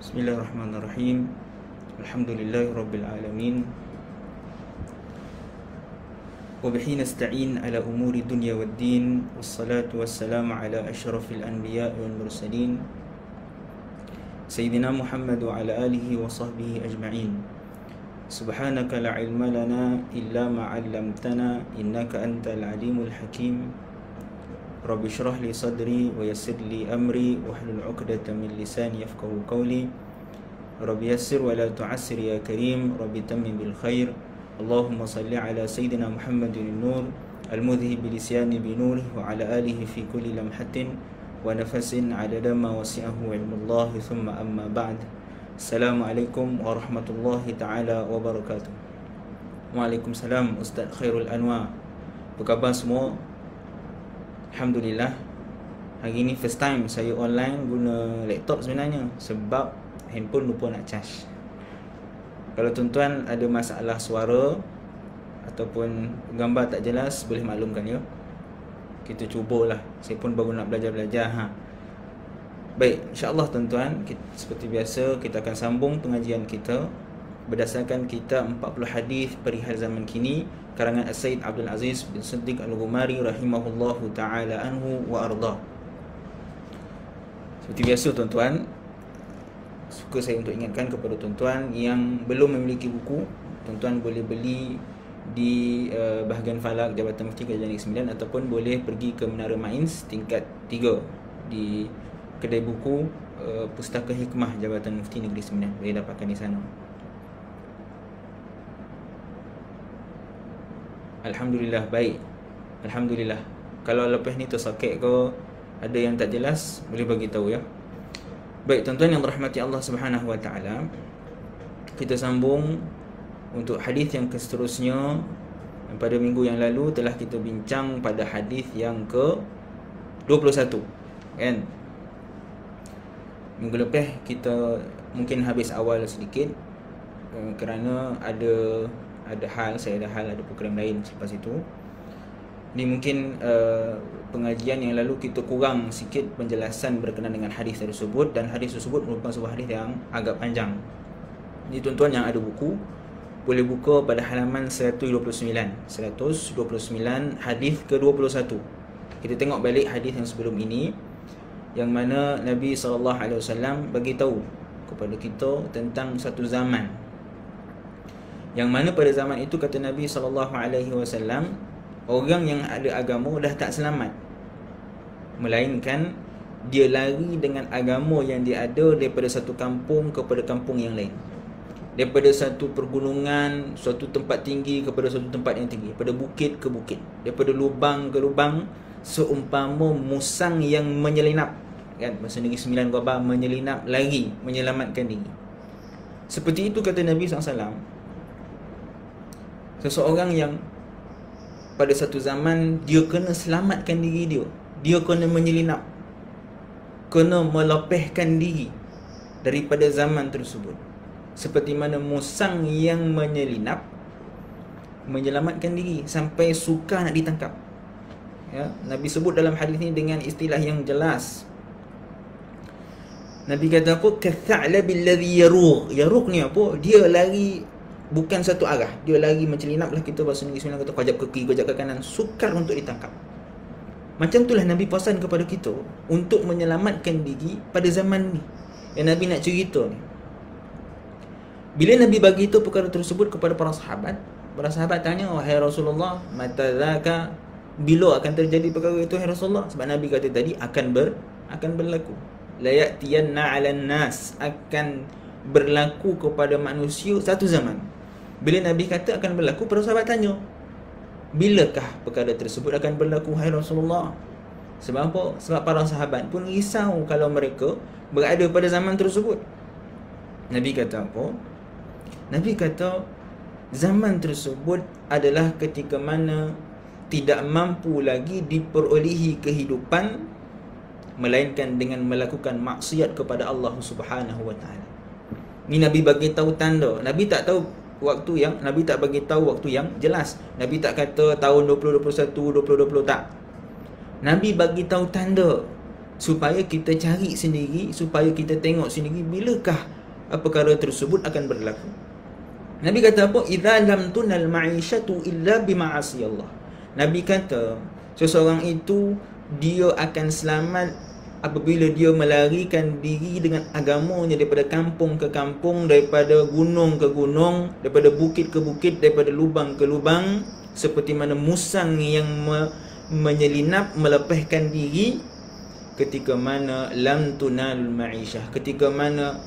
Bismillahirrahmanirrahim. Alhamdulillahirabbil alamin. Wa bihi nasta'in ala umuri dunya waddin. Wassalatu wassalamu ala asyrafil anbiya wal mursalin Sayyidina Muhammad wa ala alihi wa sahbihi ajma'in. Subhanaka la ilma lana illa ma 'allamtana innaka antal alimul hakim. Rabbi shrah li sadri wa yassir li amri wahlul 'uqdatam min lisani yafqahu qawli. Rabbi yassir wa la tu'assir ya karim. Rabbi tammim bil khair. Allahumma salli ala sayyidina Muhammadin nur al-mudhhib bi lisyani bi nurihi wa ala alihi fi kulli lamhatin wa nafasin 'adada ma wasi'ahu ilmullah. Thumma amma ba'd. Assalamualaikum warahmatullahi ta'ala wabarakatuh. Waalaikumsalam Ustaz Khairul Anwar. Apa khabar semua? Alhamdulillah. Hari ni first time saya online guna laptop sebenarnya, sebab handphone lupa nak charge. Kalau tuan-tuan ada masalah suara ataupun gambar tak jelas, boleh maklumkan ya. Kita cubalah. Saya pun baru nak belajar-belajar. Baik, insya-Allah tuan-tuan, seperti biasa kita akan sambung pengajian kita berdasarkan kitab 40 hadis perihal zaman kini karangan As-Sayyid Abdul Aziz bin Siddiq Al-Ghumari rahimahullahu ta'ala anhu wa arda. Seperti biasa tuan-tuan, suka saya untuk ingatkan kepada tuan-tuan yang belum memiliki buku, tuan-tuan boleh beli di bahagian Falak Jabatan Mufti Kerajaan Negeri Sembilan, ataupun boleh pergi ke Menara Mains tingkat 3 di kedai buku Pustaka Hikmah Jabatan Mufti Negeri Sembilan. Boleh dapatkan di sana. Alhamdulillah, baik. Alhamdulillah. Kalau lepas ni tersakit ke, ada yang tak jelas, boleh bagi tahu ya. Baik tuan-tuan yang dirahmati Allah Subhanahu wa taala, kita sambung untuk hadis yang seterusnya. Pada minggu yang lalu telah kita bincang pada hadis yang ke-21, kan? Minggu lepas kita mungkin habis awal sedikit kerana ada hal, saya ada hal, ada program lain selepas itu. Ini mungkin pengajian yang lalu kita kurang sikit penjelasan berkenaan dengan hadis tersebut, dan hadis tersebut merupakan sebuah hadis yang agak panjang. Jadi tuan-tuan yang ada buku boleh buka pada halaman 129 hadis ke-21. Kita tengok balik hadis yang sebelum ini, yang mana Nabi SAW bagi tahu kepada kita tentang satu zaman, yang mana pada zaman itu kata Nabi SAW, orang yang ada agama dah tak selamat, melainkan dia lari dengan agama yang dia ada daripada satu kampung kepada kampung yang lain, daripada satu pergunungan, suatu tempat tinggi kepada suatu tempat yang tinggi, daripada bukit ke bukit, daripada lubang ke lubang, seumpama musang yang menyelinap, kan? Bahasa Negeri Sembilan khabar, menyelinap, lari, menyelamatkan diri. Seperti itu kata Nabi SAW. Seseorang yang pada satu zaman dia kena selamatkan diri dia, dia kena menyelinap, kena melepaskan diri daripada zaman tersebut, seperti mana musang yang menyelinap menyelamatkan diri sampai sukar nak ditangkap, ya. Nabi sebut dalam hadis ini dengan istilah yang jelas. Nabi kata apa? Katha'labil ladzi yarugh. Yarugh ni apa? Dia lari bukan satu arah, dia lari mencelinap lah, kita bahasa Negeri Sembilan kata kajap ke kiri, kajap ke kanan, sukar untuk ditangkap. Macam itulah Nabi pesan kepada kita untuk menyelamatkan diri pada zaman ni yang Nabi nak cerita ni. Bila Nabi bagi tahu perkara tersebut kepada para sahabat tanya, wahai Rasulullah, mata zaka, bila akan terjadi perkara itu wahai Rasulullah? Sebab Nabi kata tadi akan berlaku. La ya'tiyanna 'alan nas, akan berlaku kepada manusia satu zaman. Bila Nabi kata akan berlaku, para sahabat tanya, bilakah perkara tersebut akan berlaku wahai Rasulullah? Sebab apa? Sebab para sahabat pun risau kalau mereka berada pada zaman tersebut. Nabi kata apa? Nabi kata zaman tersebut adalah ketika mana tidak mampu lagi diperolehi kehidupan melainkan dengan melakukan maksiat kepada Allah Subhanahu wa taala. Ni Nabi bagi tahu tanda. Nabi tak bagi tahu waktu yang jelas. Nabi tak kata tahun 2021, 2020, tak. Nabi bagi tahu tanda supaya kita cari sendiri, supaya kita tengok sendiri bilakah apa perkara tersebut akan berlaku. Nabi kata apa? Idza lam tunal ma'ishatu illa bima'asiyallah. Nabi kata seseorang itu dia akan selamat apabila dia melarikan diri dengan agamanya daripada kampung ke kampung, daripada gunung ke gunung, daripada bukit ke bukit, daripada lubang ke lubang, seperti mana musang yang menyelinap melepaskan diri ketika mana lam tunal ma'isyah, ketika mana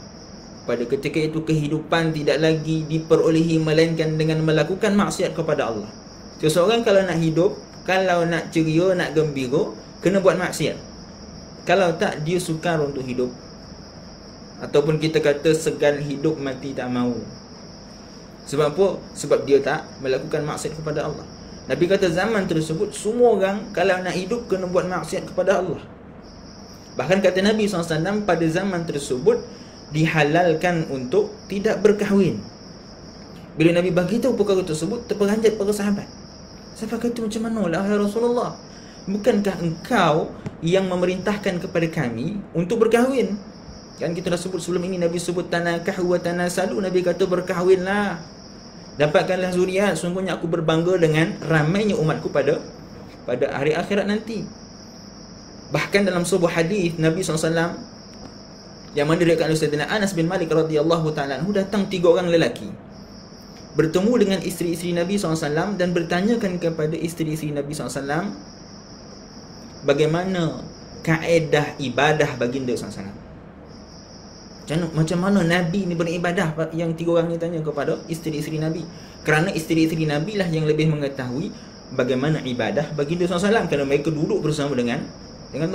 pada ketika itu kehidupan tidak lagi diperolehi melainkan dengan melakukan maksiat kepada Allah. Seseorang kalau nak hidup, kalau nak ceria, nak gembira, kena buat maksiat. Kalau tak, dia sukar untuk hidup. Ataupun kita kata segan hidup mati tak mau. Sebab apa? Sebab dia tak melakukan maksiat kepada Allah. Nabi kata zaman tersebut semua orang kalau nak hidup kena buat maksiat kepada Allah. Bahkan kata Nabi SAW pada zaman tersebut dihalalkan untuk tidak berkahwin. Bila Nabi bagi tahu perkara tersebut, terperanjat para sahabat. Sahabat kata, macam mana lah ya Rasulullah? Bukankah engkau yang memerintahkan kepada kami untuk berkahwin? Kan kita dah sebut sebelum ini, Nabi sebut tanakahu wa tanasalu. Nabi kata berkahwinlah, dapatkanlah zuriat. Sungguhnya aku berbangga dengan ramainya umatku pada hari akhirat nanti. Bahkan dalam sebuah hadis Nabi SAW yang mana diriwayatkan oleh Sayyidina Anas bin Malik radhiyallahu ta'ala anhu, datang 3 orang lelaki bertemu dengan isteri-isteri Nabi SAW dan bertanyakan kepada isteri-isteri Nabi SAW bagaimana kaedah ibadah baginda SAW. Macam mana Nabi ni beribadah? Yang 3 orang ni tanya kepada isteri-isteri Nabi, kerana isteri-isteri Nabi lah yang lebih mengetahui bagaimana ibadah baginda SAW, kerana mereka duduk bersama dengan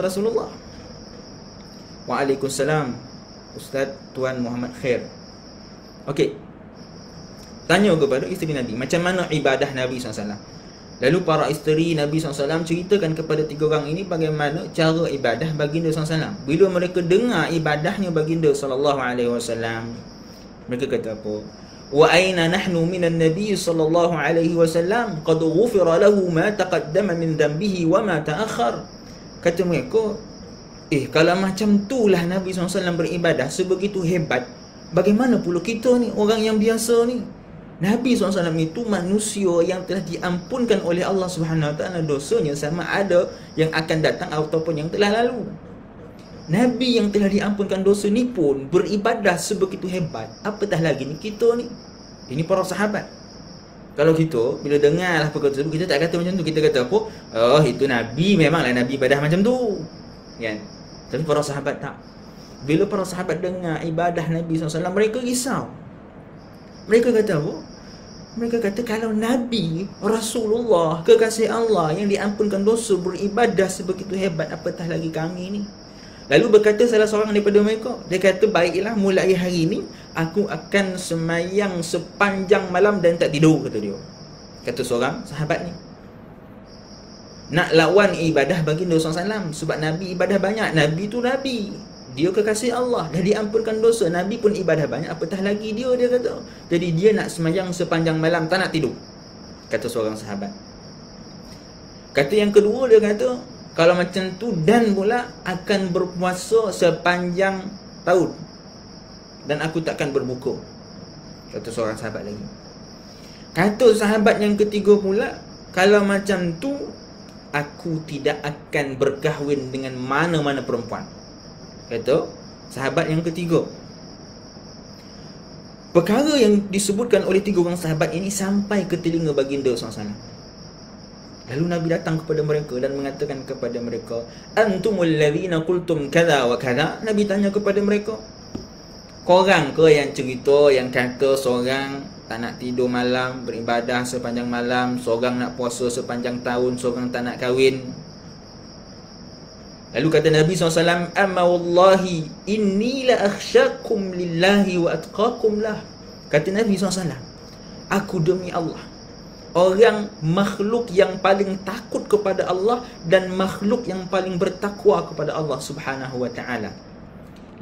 Rasulullah. Waalaikumsalam Ustaz Tuan Muhammad Khair. Okey, tanya kepada isteri Nabi macam mana ibadah Nabi SAW. Lalu para isteri Nabi SAW ceritakan kepada 3 orang ini bagaimana cara ibadah baginda SAW. Bila mereka dengar ibadahnya baginda SAW, mereka kata apa? Wa aina nahnu minan nabiy sallallahu alaihi wasallam qad ghufira lahu ma taqaddama min dhanbihi wa ma ta'akhkhar. Kata mereka, kalau macam itulah Nabi SAW beribadah sebegitu hebat, bagaimana pula kita ni, orang yang biasa ni? Nabi SAW itu manusia yang telah diampunkan oleh Allah Subhanahu Wa Taala dosanya, sama ada yang akan datang ataupun yang telah lalu. Nabi yang telah diampunkan dosa ni pun beribadah sebegitu hebat, apatah lagi ni kita ni. Ini para sahabat. Kalau kita bila dengar lah perkara tersebut, kita tak kata macam tu. Kita kata apa? Oh, itu Nabi, memanglah Nabi ibadah macam tu, kan? Tapi para sahabat tak. Bila para sahabat dengar ibadah Nabi SAW, mereka risau. Mereka kata apa? Mereka kata kalau Nabi Rasulullah, kekasih Allah yang diampunkan dosa, beribadah sebegitu hebat, apatah lagi kami ni. Lalu berkata salah seorang daripada mereka, dia kata, baiklah mulai hari ini aku akan semayang sepanjang malam dan tak tidur, kata dia. Kata seorang sahabat ni. Nak lawan ibadah baginda SAW. Sebab Nabi ibadah banyak. Nabi tu Nabi, dia kekasih Allah, dah diampunkan dosa. Nabi pun ibadah banyak, apatah lagi dia kata. Jadi dia nak semayang sepanjang malam, tak nak tidur, kata seorang sahabat. Kata yang kedua, dia kata kalau macam tu dan pula akan berpuasa sepanjang tahun dan aku takkan berbuka, kata seorang sahabat lagi. Kata sahabat yang ketiga pula, kalau macam tu aku tidak akan berkahwin dengan mana-mana perempuan, kata sahabat yang ketiga. Perkara yang disebutkan oleh 3 orang sahabat ini sampai ke telinga baginda SAW. Lalu Nabi datang kepada mereka dan mengatakan kepada mereka, antumul ladzina qultum kadza wa kadza. Nabi tanya kepada mereka, korang ke yang cerita, yang kata seorang tak nak tidur malam, beribadah sepanjang malam, seorang nak puasa sepanjang tahun, seorang tak nak kahwin? Lalu kata Nabi SAW, amma wallahi inni la akhsyakum lillahi wa atqakum lah. Kata Nabi SAW, aku demi Allah, orang makhluk yang paling takut kepada Allah dan makhluk yang paling bertakwa kepada Allah Subhanahu wa ta'ala.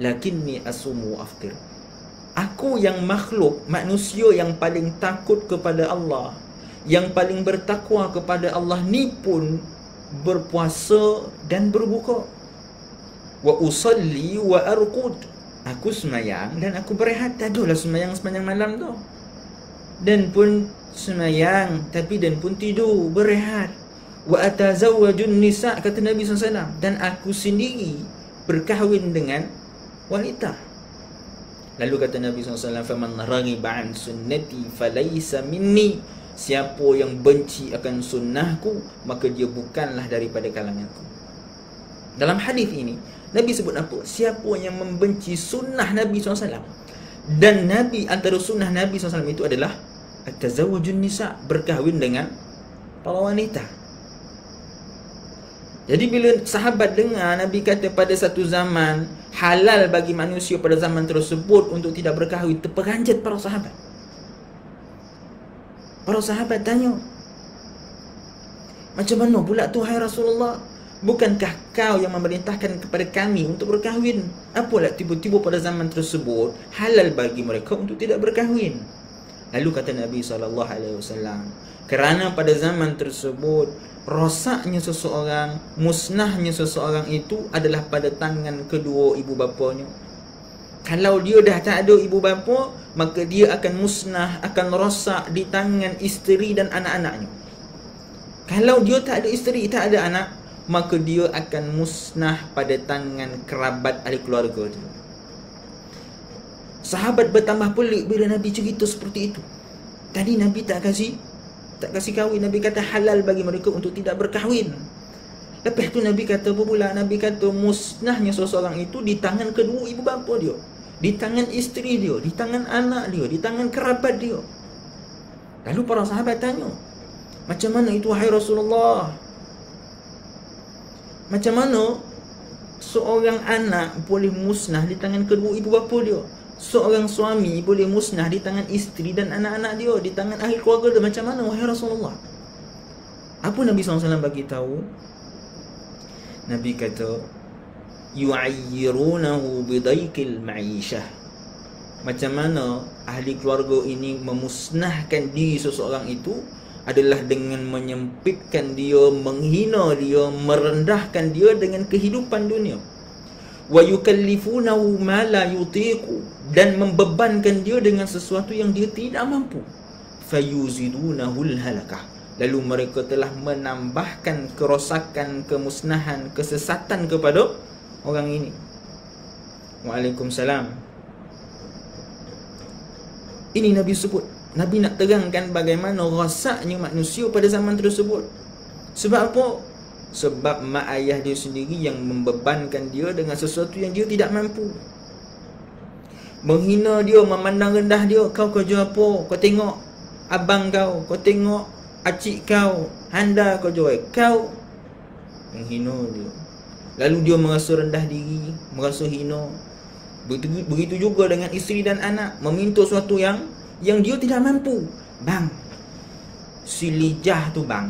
Lakinni asumu aftir. Aku yang makhluk, manusia yang paling takut kepada Allah, yang paling bertakwa kepada Allah ni pun berpuasa dan berbuka. Wa usalli wa arqud. Aku semayang dan aku berehat. Tak adalah semayang sepanjang malam tu. Dan pun semayang, tapi dan pun tidur, berehat. Wa atazawwajun nisa, kata Nabi SAW, dan aku sendiri berkahwin dengan wanita. Lalu kata Nabi SAW, faman raghiba an sunnati falaysa minni, siapa yang benci akan sunnahku, maka dia bukanlah daripada kalanganku. Dalam hadis ini Nabi sebut apa? Siapa yang membenci sunnah Nabi SAW. Dan Nabi, antara sunnah Nabi SAW itu adalah at-tazawwujun nisa, berkahwin dengan para wanita. Jadi bila sahabat dengar Nabi kata pada satu zaman halal bagi manusia pada zaman tersebut untuk tidak berkahwin, terperanjat para sahabat. Para sahabat tanya, macam mana pula tu hai Rasulullah? Bukankah kau yang memerintahkan kepada kami untuk berkahwin? Apalah tiba-tiba pada zaman tersebut halal bagi mereka untuk tidak berkahwin? Lalu kata Nabi SAW, kerana pada zaman tersebut rosaknya seseorang, musnahnya seseorang itu adalah pada tangan kedua ibu bapanya. Kalau dia dah tak ada ibu bapa, maka dia akan musnah, akan rosak di tangan isteri dan anak-anaknya. Kalau dia tak ada isteri, tak ada anak, maka dia akan musnah pada tangan kerabat ahli keluarga dia. Sahabat bertambah pelik bila Nabi cerita seperti itu. Tadi Nabi tak kasih kahwin. Nabi kata halal bagi mereka untuk tidak berkahwin. Lepas tu Nabi kata apa pula? Nabi kata musnahnya seseorang itu di tangan kedua ibu bapa dia, di tangan isteri dia, di tangan anak dia, di tangan kerabat dia. Lalu para sahabat tanya, macam mana itu wahai Rasulullah? Macam mana seorang anak boleh musnah di tangan kedua ibu bapa dia? Seorang suami boleh musnah di tangan isteri dan anak-anak dia, di tangan ahli keluarga dia. Macam mana wahai Rasulullah? Apa Nabi SAW bagi tahu? Nabi kata, yu'ayyirunahu bidaikil ma'ishah. Macam mana ahli keluarga ini memusnahkan diri seseorang itu adalah dengan menyempitkan dia, menghina dia, merendahkan dia dengan kehidupan dunia. Wa yukallifunahu ma la yutiqu, dan membebankan dia dengan sesuatu yang dia tidak mampu. Fayuzidunahul halakah, lalu mereka telah menambahkan kerosakan, kemusnahan, kesesatan kepada orang ini. Waalaikumsalam. Ini Nabi sebut. Nabi nak terangkan bagaimana rosaknya manusia pada zaman tersebut. Sebab apa? Sebab mak ayah dia sendiri yang membebankan dia dengan sesuatu yang dia tidak mampu. Menghina dia, memandang rendah dia. Kau kerja apa? Kau tengok abang kau, kau tengok acik kau, anda kau jual. Kau menghina dia. Lalu dia merasa rendah diri, merasa hina. Begitu juga dengan isteri dan anak, meminta sesuatu yang dia tidak mampu. Bang, si Lijah tu bang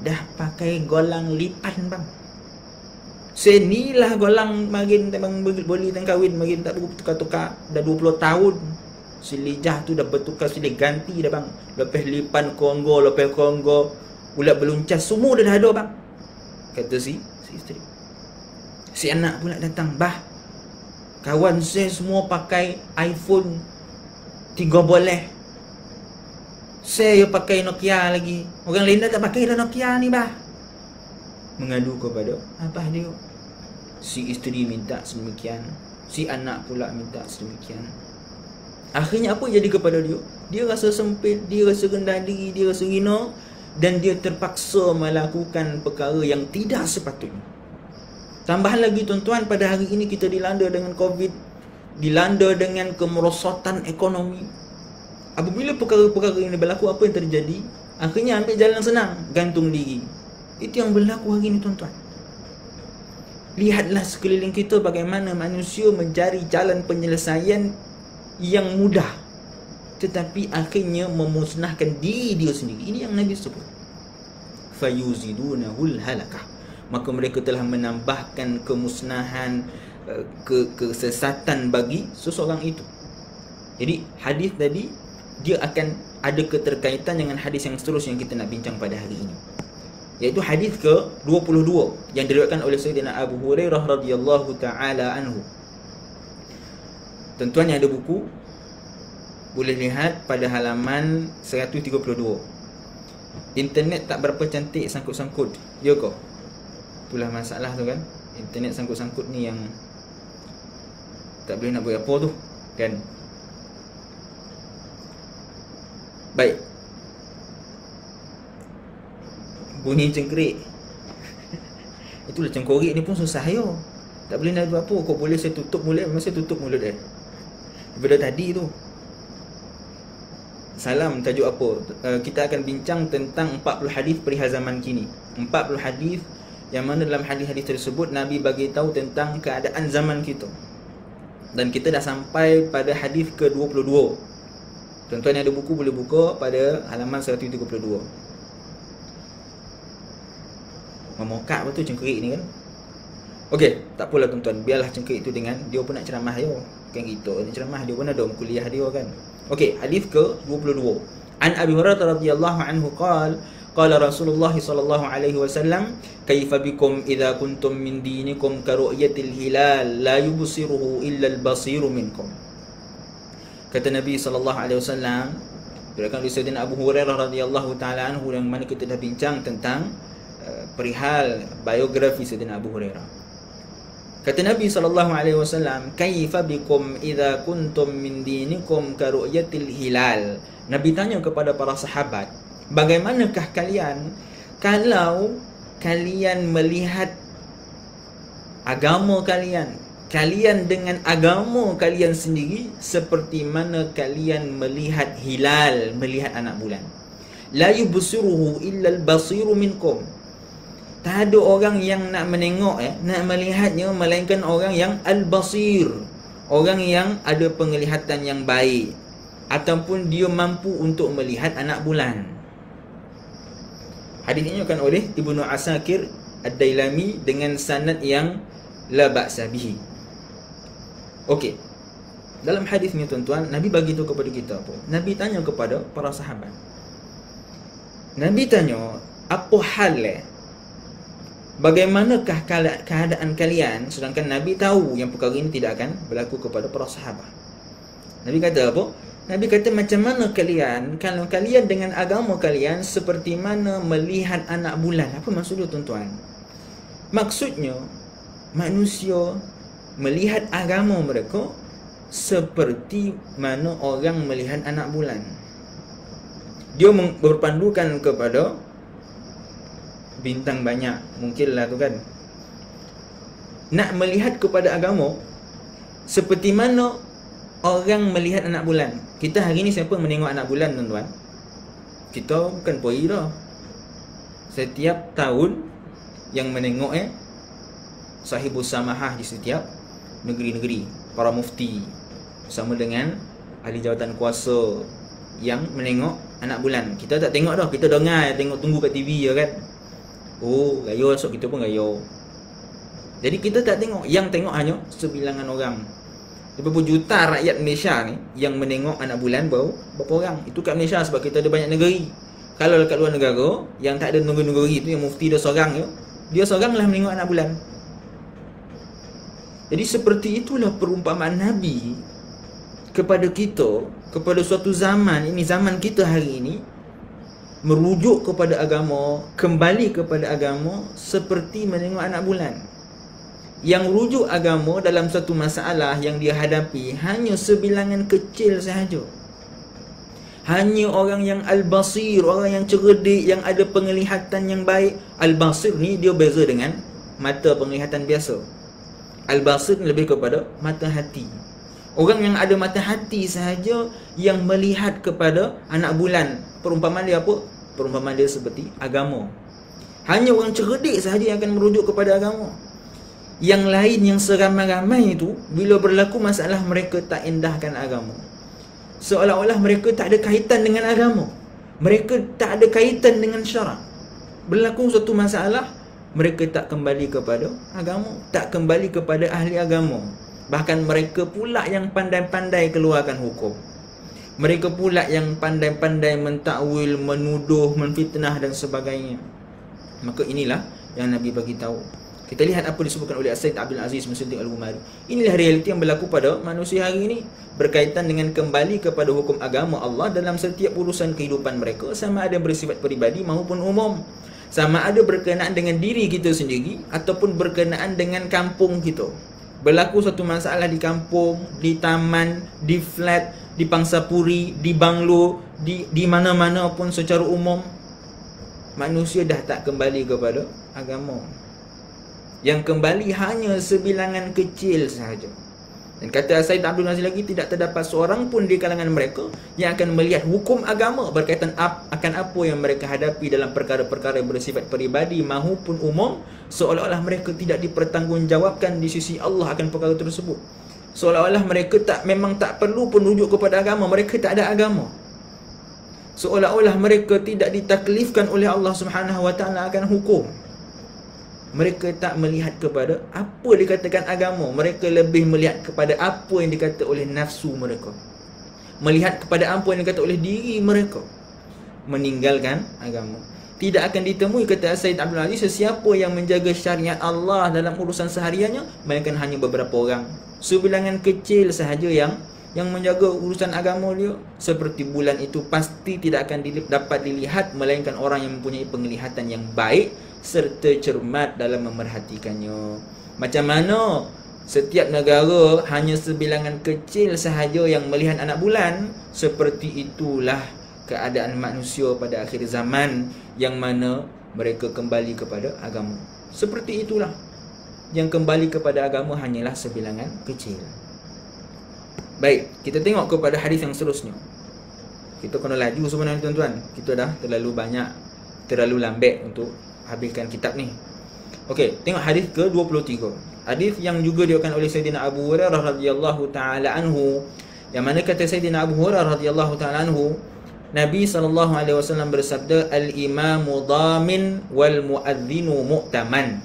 dah pakai golang lipan bang. Senilah golang makin bang boleh dan kahwin makin tak bertukar-tukar. Dah 20 tahun. Si Lijah tu dah bertukar silih ganti dah bang. Lepas lipan Kongo, lepas Kongo, ulat beluncas semua dah ada bang. Kata si isteri. Si anak pula datang, bah, kawan saya semua pakai iPhone 3 boleh. Saya pakai Nokia lagi. Orang lain dah tak pakai dah Nokia ni bah. Mengadu kepada abah dia. Si isteri minta sedemikian, si anak pula minta sedemikian. Akhirnya apa jadi kepada dia? Dia rasa sempit, dia rasa rendah diri, dia rasa hina, dan dia terpaksa melakukan perkara yang tidak sepatutnya. Tambahan lagi tuan-tuan, pada hari ini kita dilanda dengan COVID, dilanda dengan kemerosotan ekonomi. Apabila perkara-perkara ini berlaku, apa yang terjadi? Akhirnya ambil jalan senang, gantung diri. Itu yang berlaku hari ini tuan-tuan. Lihatlah sekeliling kita bagaimana manusia mencari jalan penyelesaian yang mudah, tetapi akhirnya memusnahkan diri dia sendiri. Ini yang Nabi sebut. Fayuzidunahul halakah. Maka mereka telah menambahkan kemusnahan, kesesatan bagi seseorang itu. Jadi hadis tadi dia akan ada keterkaitan dengan hadis yang seterusnya yang kita nak bincang pada hari ini, iaitu hadis ke-22 yang diriwayatkan oleh Sayyidina Abu Hurairah radhiyallahu taala anhu. Tuan-tuan yang ada buku boleh lihat pada halaman 132. Internet tak berapa cantik sangkut-sangkut. Ya kau? Itulah masalah tu kan. Internet sangkut-sangkut ni yang tak boleh nak buat apa tu kan. Baik. Bunyi cengkerik. Itulah cengkorik ni pun susah yo. Tak boleh nak buat apa. Kau boleh saya tutup mulut, memang saya tutup mulut dia. Daripada tadi tu. Salam, tajuk apa? Kita akan bincang tentang 40 hadis perihal zaman kini. 40 hadis yang mana dalam hadis-hadis tersebut Nabi bagi tahu tentang keadaan zaman kita. Dan kita dah sampai pada hadis ke-22. Tuan-tuan yang ada buku boleh buka pada halaman 132. Memokak betul cengkerik ni kan. Okey, tak apalah tuan-tuan, biarlah cengkerik itu dengan dia pun nak ceramah yo. Kan kita ni ceramah, dia pun ada kuliah dia kan. Okey, hadis ke-22. An Abi Hurairah radhiyallahu anhu qala Rasulullah sallallahu alaihi wasallam, "Kaifa bikum idza kuntum min dinikum ka ru'yatil hilal la yubsiruhu illa al-basiru minkum." Kata Nabi sallallahu alaihi wasallam, diriwayatkan oleh Sayyidina Abu Hurairah radhiyallahu taala anhu, yang mana kita dah bincang tentang perihal biografi Sayyidina Abu Hurairah. Kata Nabi SAW, "Kaifa bikum idza kuntum min dinikum ka ru'yatil hilal." Nabi tanya kepada para sahabat, bagaimanakah kalian kalau kalian melihat agama kalian dengan agama kalian sendiri seperti mana kalian melihat hilal, melihat anak bulan. La yubsiruhu illa al-basiru minkum. Tak ada orang yang nak menengok nak melihatnya melainkan orang yang al-basir, orang yang ada penglihatan yang baik ataupun dia mampu untuk melihat anak bulan. Hadis ini akan oleh Ibnu Asakir Ad-Dailami dengan sanad yang la ba'sa bihi. Okey. Dalam hadis ni tuan-tuan, Nabi bagi tahu kepada kita apa? Nabi tanya kepada para sahabat. Nabi tanya, apa hal bagaimanakah keadaan kalian, sedangkan Nabi tahu yang perkara ini tidak akan berlaku kepada para sahabat. Nabi kata apa? Nabi kata, macam mana kalian kalau kalian dengan agama kalian seperti mana melihat anak bulan. Apa maksudnya tuan-tuan? Maksudnya manusia melihat agama mereka seperti mana orang melihat anak bulan. Dia berpandukan kepada bintang banyak, mungkinlah tu kan. Nak melihat kepada agama seperti mana orang melihat anak bulan. Kita hari ni siapa menengok anak bulan tuan-tuan? Kita bukan poi dah. Setiap tahun yang menengok sahibus samahah di setiap negeri-negeri, para mufti bersama dengan ahli jawatan kuasa yang menengok anak bulan. Kita tak tengok dah, kita dengar, tengok tunggu kat TV je kan. Oh, gayo esok kita pun gayo. Jadi kita tak tengok, yang tengok hanya sebilangan orang. Berapa juta rakyat Malaysia ni yang menengok anak bulan berapa orang? Itu kat Malaysia sebab kita ada banyak negeri. Kalau kat luar negara yang tak ada negeri-negeri tu, yang mufti dia seorang je, dia seorang lah menengok anak bulan. Jadi seperti itulah perumpamaan Nabi kepada kita, kepada suatu zaman ini, zaman kita hari ini, merujuk kepada agama, kembali kepada agama seperti menengok anak bulan. Yang rujuk agama dalam satu masalah yang dia hadapi hanya sebilangan kecil sahaja. Hanya orang yang al-basir, orang yang cerdik, yang ada penglihatan yang baik. Al-basir ni dia beza dengan mata penglihatan biasa. Al-basir ni lebih kepada mata hati. Orang yang ada mata hati sahaja yang melihat kepada anak bulan. Perumpamaan dia apa? Perumpamaan dia seperti agama. Hanya orang cerdik sahaja yang akan merujuk kepada agama. Yang lain yang seramai-ramai itu, bila berlaku masalah, mereka tak endahkan agama. Seolah-olah mereka tak ada kaitan dengan agama. Mereka tak ada kaitan dengan syarak. Berlaku suatu masalah, mereka tak kembali kepada agama, tak kembali kepada ahli agama. Bahkan mereka pula yang pandai-pandai keluarkan hukum. Mereka pula yang pandai-pandai mentakwil, menuduh, menfitnah dan sebagainya. Maka inilah yang Nabi bagi tahu. Kita lihat apa disebutkan oleh Sayyid Abdul Aziz bin Siddiq Al-Ghumari. Inilah realiti yang berlaku pada manusia hari ini, berkaitan dengan kembali kepada hukum agama Allah dalam setiap urusan kehidupan mereka, sama ada bersifat peribadi maupun umum, sama ada berkenaan dengan diri kita sendiri ataupun berkenaan dengan kampung kita. Berlaku satu masalah di kampung, di taman, di flat, di pangsapuri, di banglo, di mana-mana pun secara umum, manusia dah tak kembali kepada agama. Yang kembali hanya sebilangan kecil sahaja. Dan kata Sayyid Abdul Aziz lagi, tidak terdapat seorang pun di kalangan mereka yang akan melihat hukum agama berkaitan akan apa yang mereka hadapi dalam perkara-perkara bersifat peribadi maupun umum, seolah-olah mereka tidak dipertanggungjawabkan di sisi Allah akan perkara tersebut. Seolah-olah mereka memang tak perlu pun rujuk kepada agama, mereka tak ada agama. Seolah-olah mereka tidak ditaklifkan oleh Allah Subhanahu Wa Taala akan hukum. Mereka tak melihat kepada apa dikatakan agama. Mereka lebih melihat kepada apa yang dikata oleh nafsu mereka, melihat kepada apa yang dikata oleh diri mereka, meninggalkan agama. Tidak akan ditemui, kata Sayyid Abdul Aziz, sesiapa yang menjaga syariat Allah dalam urusan sehariannya, melainkan hanya beberapa orang, sebilangan kecil sahaja yang menjaga urusan agama dia. Seperti bulan itu pasti tidak akan dapat dilihat, melainkan orang yang mempunyai penglihatan yang baik serta cermat dalam memerhatikannya. Macam mana setiap negara hanya sebilangan kecil sahaja yang melihat anak bulan, seperti itulah keadaan manusia pada akhir zaman, yang mana mereka kembali kepada agama. Seperti itulah, yang kembali kepada agama hanyalah sebilangan kecil. Baik, kita tengok kepada hadis yang seterusnya. Kita kena laju sebenarnya tuan-tuan. Kita dah terlalu lambat untuk habiskan kitab ni. Okey, tengok hadis ke-23. Hadis yang juga diriwayatkan oleh Sayyidina Abu Hurairah radhiyallahu taala anhu, yang mana kata Sayyidina Abu Hurairah radhiyallahu taala anhu, Nabi sallallahu alaihi wasallam bersabda, al-imamu dhamin wal muadzinu mu'taman.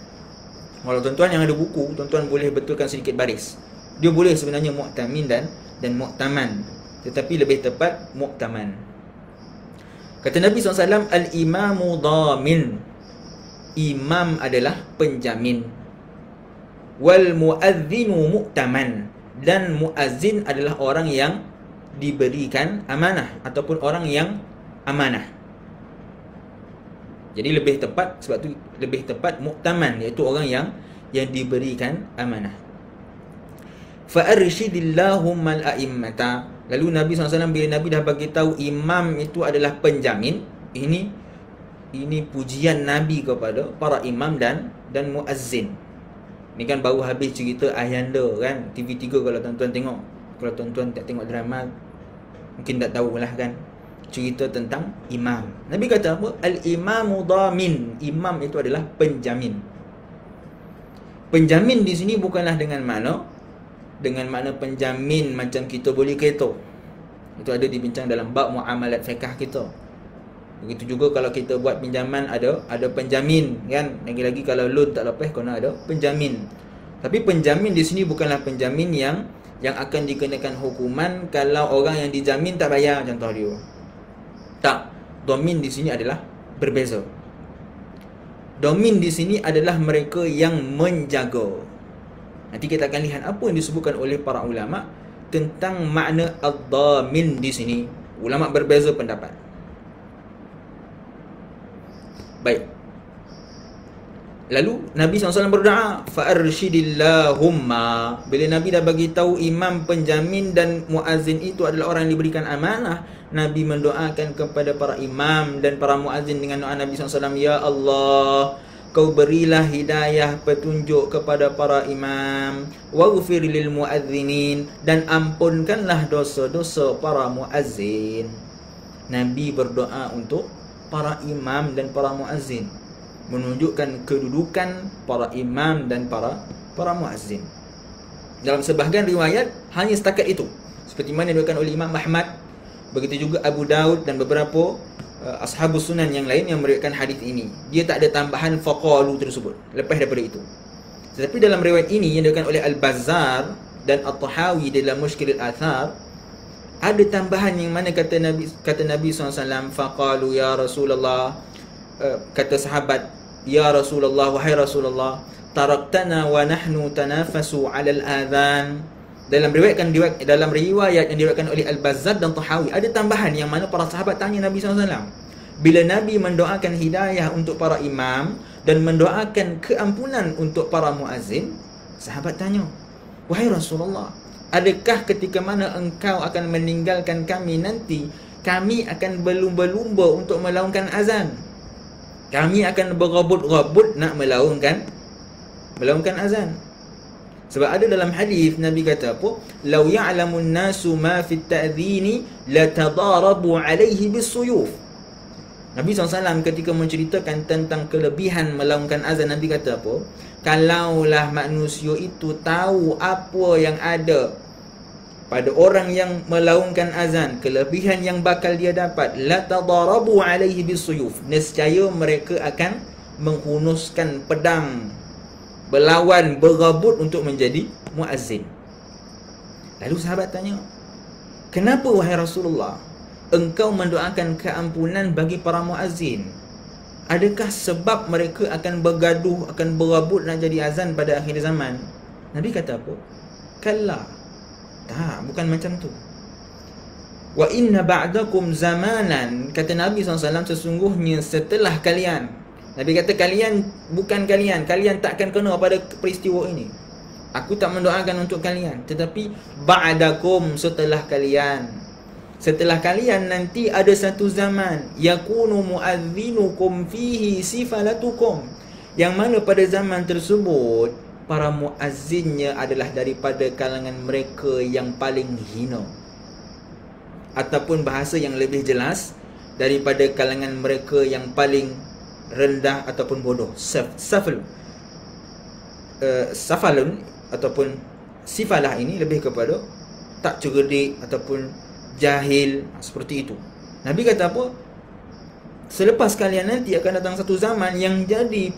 Kalau tuan-tuan yang ada buku, tuan-tuan boleh betulkan sedikit baris. Dia boleh sebenarnya mu'tamin dan mu'taman, tetapi lebih tepat mu'taman. Kata Nabi SAW, al-imamu dhamin, imam adalah penjamin, wal muadzinu mu'taman, dan muazzin adalah orang yang diberikan amanah ataupun orang yang amanah. Jadi lebih tepat, sebab tu lebih tepat mu'taman, iaitu orang yang diberikan amanah. Fa arshidillahummal a'immata. Lalu Nabi SAW, bila Nabi dah bagi tahu imam itu adalah penjamin, ini pujian Nabi kepada para imam dan muazzin. Ni kan baru habis cerita Ayanda kan, TV3 kalau tuan-tuan tengok. Kalau tuan-tuan tak tengok drama, mungkin tak tahulah kan, cerita tentang imam. Nabi kata apa? Al-imamu dhamin. Imam itu adalah penjamin. Penjamin di sini bukanlah dengan makna penjamin macam kita beli kereta. Itu ada dibincang dalam bab muamalat fiqh kita. Begitu juga kalau kita buat pinjaman, ada penjamin kan. Lagi-lagi kalau loan tak lepas, kena ada penjamin. Tapi penjamin di sini bukanlah penjamin yang akan dikenakan hukuman kalau orang yang dijamin tak bayar, contoh dia. Tak. Domin di sini adalah berbeza. Domin di sini adalah mereka yang menjaga. Nanti kita akan lihat apa yang disebutkan oleh para ulama tentang makna ad-dhamin di sini. Ulama berbeza pendapat. Baik. Lalu Nabi SAW berdoa, fa'arshidillahumma. Bila Nabi dah bagi tahu imam, penjamin dan muazzin itu adalah orang yang diberikan amanah, Nabi mendoakan kepada para imam dan para muazzin dengan doa Nabi SAW, ya Allah, Kau berilah hidayah petunjuk kepada para imam, waghfir lil muazzinin, dan ampunkanlah dosa-dosa para muazzin. Nabi berdoa untuk para imam dan para muazzin, menunjukkan kedudukan para imam dan para muazzin. Dalam sebahagian riwayat hanya setakat itu, seperti mana diriwayatkan oleh Imam Ahmad, begitu juga Abu Daud dan beberapa ashabus sunan yang lain yang meriwayatkan hadis ini. Dia tak ada tambahan faqalu tersebut lepas daripada itu. Tetapi dalam riwayat ini yang diriwayatkan oleh Al-Bazzar dan At-Tahawi dalam Mushkil al-Athar, ada tambahan yang mana kata Nabi SAW, faqalu ya Rasulullah, kata sahabat, ya Rasulullah, wahai Rasulullah, taraktana wa nahnu tanafasu 'ala al-adhan. Dalam riwayat yang diriwayatkan oleh Al-Bazzar dan Tahawi, ada tambahan yang mana para sahabat tanya Nabi SAW. Bila Nabi mendoakan hidayah untuk para imam dan mendoakan keampunan untuk para muazzin, sahabat tanya, wahai Rasulullah, adakah ketika mana engkau akan meninggalkan kami nanti, kami akan berlumba-lumba untuk melaungkan azan? Kami akan berabut-rabut nak melaungkan azan. Sebab ada dalam hadis Nabi kata apa? Lau ya'lamun nasu ma fit ta'dhini latadarabu alaihi bisuyuf. Nabi SAW ketika menceritakan tentang kelebihan melaungkan azan, Nabi kata apa? Kalaulah manusia itu tahu apa yang ada pada orang yang melaungkan azan, kelebihan yang bakal dia dapat, latadarabu alaihi bisuyuf, nescaya mereka akan menghunuskan pedang, berlawan, berabut untuk menjadi muazzin. Lalu sahabat tanya, kenapa wahai Rasulullah engkau mendoakan keampunan bagi para muazzin? Adakah sebab mereka akan bergaduh, akan berabut nak jadi azan pada akhir zaman? Nabi kata apa? Kalla. Tak, bukan macam tu. Wa inna ba'dakum zamanan, kata Nabi SAW, sesungguhnya setelah kalian, Nabi kata kalian, bukan kalian takkan kena pada peristiwa ini. Aku tak mendoakan untuk kalian, tetapi ba'dakum, setelah kalian nanti ada satu zaman, yakunu muazzinukum fihi sifalatukum, yang mana pada zaman tersebut para muazzinnya adalah daripada kalangan mereka yang paling hina, ataupun bahasa yang lebih jelas, daripada kalangan mereka yang paling rendah ataupun bodoh. Safalun ataupun sifalah ini lebih kepada tak cerdik ataupun jahil, seperti itu. Nabi kata apa? Selepas kalian nanti akan datang satu zaman yang jadi